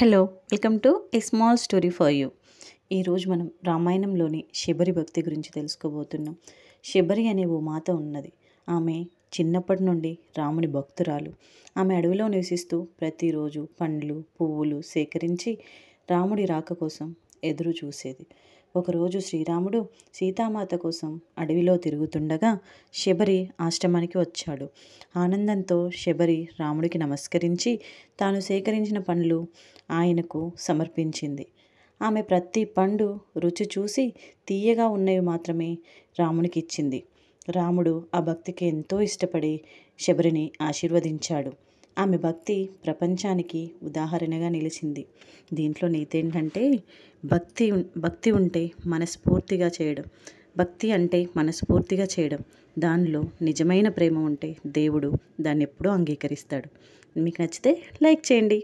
Hello, welcome to a small story for you. ఈరోజు మనం రామాయణంలోని శబరి భక్తి గురించి తెలుసుకోబోతున్నాం. శబరి అనే ఓ మాత ఉన్నది. ఆమె చిన్నప్పటి నుండి రాముని భక్తురాలు. ఆమె అడవిలో నివసిస్తూ ప్రతిరోజు పండ్లు, పువ్వులు సేకరించి రాముడి రాక కోసం ఎదురు చూసేది. ఒకరోజు శ్రీరాముడు సీతామాత కోసం అడవిలో తిరుగుతుండగా శబరి ఆశ్రమానికి వచ్చాడు. ఆనందంతో శబరి రాముడికి నమస్కరించి తాను సేకరించిన పండ్లు ఆయనకు సమర్పించింది. ఆమె ప్రతి పండు రుచి చూసి తీయగా ఉన్నవి మాత్రమే రామునికి ఇచ్చింది. రాముడు ఆ భక్తికి ఎంతో ఇష్టపడి శబరిని ఆశీర్వదించాడు. ఆమె భక్తి ప్రపంచానికి ఉదాహరణగా నిలిచింది. దీంట్లో నీతేంటంటే భక్తి ఉంటే మనస్ఫూర్తిగా చేయడం. భక్తి అంటే మనస్ఫూర్తిగా చేయడం. దానిలో నిజమైన ప్రేమ ఉంటే దేవుడు దాన్ని ఎప్పుడూ అంగీకరిస్తాడు. మీకు నచ్చితే లైక్ చేయండి.